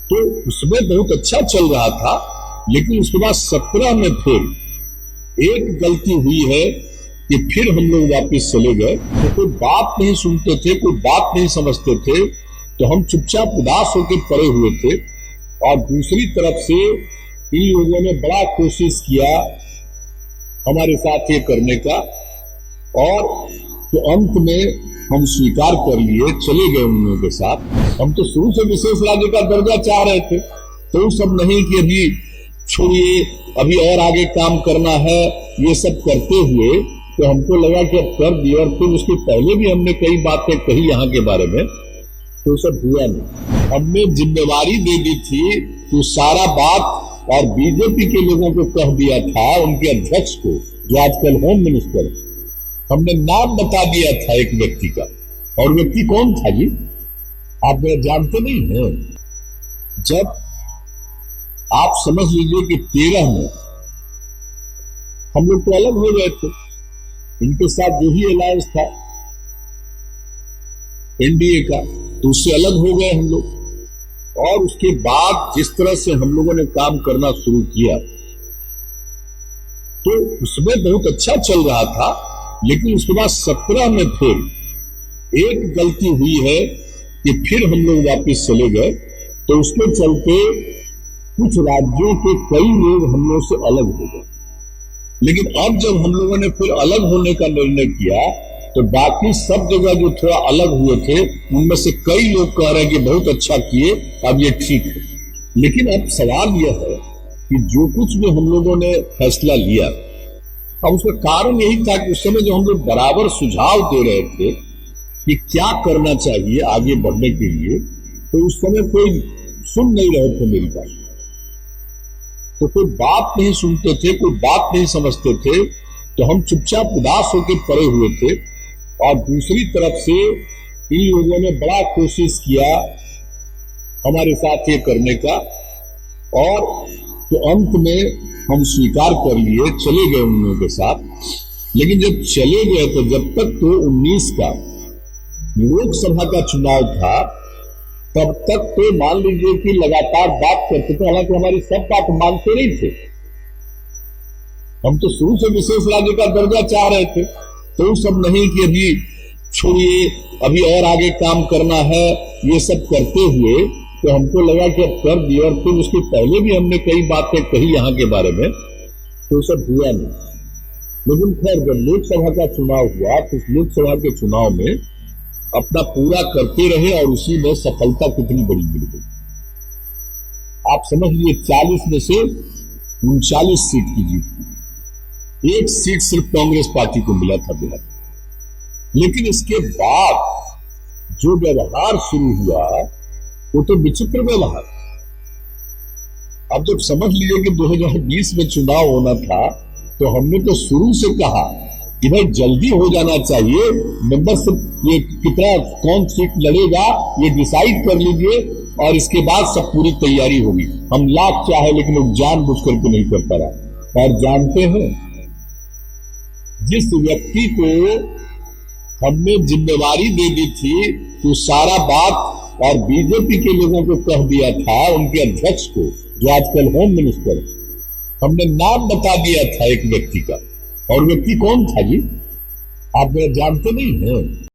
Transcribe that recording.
तो उसमें बहुत अच्छा चल रहा था, लेकिन उसके बाद 17 में फिर एक गलती हुई है कि फिर हम लोग वापस चले गए। तो कोई बात नहीं सुनते थे, कोई बात नहीं समझते थे, तो हम चुपचाप उदास होकर पड़े हुए थे। और दूसरी तरफ से इन लोगों ने बड़ा कोशिश किया हमारे साथ ये करने का, और तो अंत में हम स्वीकार कर लिए, चले गए उन लोगों के साथ। हम तो शुरू से विशेष राज्य का दर्जा चाह रहे थे, तो वो सब नहीं कि अभी छोड़िए, अभी और आगे काम करना है, ये सब करते हुए तो हमको लगा कि अब कर दिए। और फिर उसके पहले भी हमने कई बातें कही यहाँ के बारे में, तो सब हुआ नहीं। हमने जिम्मेवारी दे दी थी तो सारा बात और बीजेपी के लोगों को कह दिया था, उनके अध्यक्ष को जो आजकल होम मिनिस्टर, हमने नाम बता दिया था एक व्यक्ति का। और व्यक्ति कौन था जी? आप मेरा जानते नहीं हैं। जब आप समझ लीजिए कि 13 में हम लोग तो अलग हो गए थे, इनके साथ जो ही अलायंस था एनडीए का, तो उससे अलग हो गए हम लोग। और उसके बाद जिस तरह से हम लोगों ने काम करना शुरू किया, तो उसमें बहुत अच्छा चल रहा था, लेकिन उसके बाद 17 में फिर एक गलती हुई है कि फिर हम लोग वापस चले गए। तो उसके चलते कुछ राज्यों के कई लोग हम लोग से अलग हो गए। लेकिन अब जब हम लोगों ने फिर अलग होने का निर्णय किया, तो बाकी सब जगह जो थोड़ा अलग हुए थे, उनमें से कई लोग कह रहे हैं कि बहुत अच्छा किए, अब ये ठीक है। लेकिन अब सवाल यह है कि जो कुछ भी हम लोगों ने फैसला लिया, अब उसका कारण यही था कि उस समय जो हम लोग बराबर सुझाव दे रहे थे कि क्या करना चाहिए आगे बढ़ने के लिए, तो उस समय कोई सुन नहीं रहे थे मेरी बात। तो कोई बात नहीं सुनते थे, कोई बात नहीं समझते थे, तो हम चुपचाप उदास होकर पड़े हुए थे। और दूसरी तरफ से इन लोगों ने बड़ा कोशिश किया हमारे साथ ये करने का, और तो अंत में हम स्वीकार कर लिए, चले गए उन लोगों के साथ। लेकिन जब चले गए तो जब तक तो 19 का लोकसभा का चुनाव था, तब तक तो मान लीजिए कि लगातार बात करते थे, हालांकि हमारी सब बात मानते नहीं थे। हम तो शुरू से विशेष राज्य का दर्जा चाह रहे थे, तो वो सब नहीं कि अभी छोड़िए, अभी और आगे काम करना है, ये सब करते हुए तो हमको लगा कि अब कर दिए। और फिर उसके पहले भी हमने कई बातें कही यहाँ के बारे में, तो सब हुआ नहीं। लेकिन खैर जब लोकसभा का चुनाव हुआ, तो उस लोकसभा के चुनाव में अपना पूरा करते रहे, और उसी में सफलता कितनी बड़ी मिल गई। आप समझ लीजिए 40 में से 39 सीट की जीत, एक सीट सिर्फ कांग्रेस पार्टी को मिला था बिहार। लेकिन इसके बाद जो व्यवहार शुरू हुआ, वो तो विचित्र व्यवहार। अब जब समझ लीजिए कि 2020 में चुनाव होना था, तो हमने तो शुरू से कहा कि भाई जल्दी हो जाना चाहिए, मेंबरशिप ये कितना कौन सीट लड़ेगा ये डिसाइड कर लीजिए, और इसके बाद सब पूरी तैयारी होगी। हम लाख चाहे, लेकिन वो जानबूझ करके नहीं करता रहा। और जानते हैं, जिस व्यक्ति को हमने जिम्मेवारी दे दी थी तो सारा बात और बीजेपी के लोगों को कह दिया था, उनके अध्यक्ष को जो आजकल होम मिनिस्टर, हमने नाम बता दिया था एक व्यक्ति का। और व्यक्ति कौन था जी? आप मेरा जानते नहीं हैं।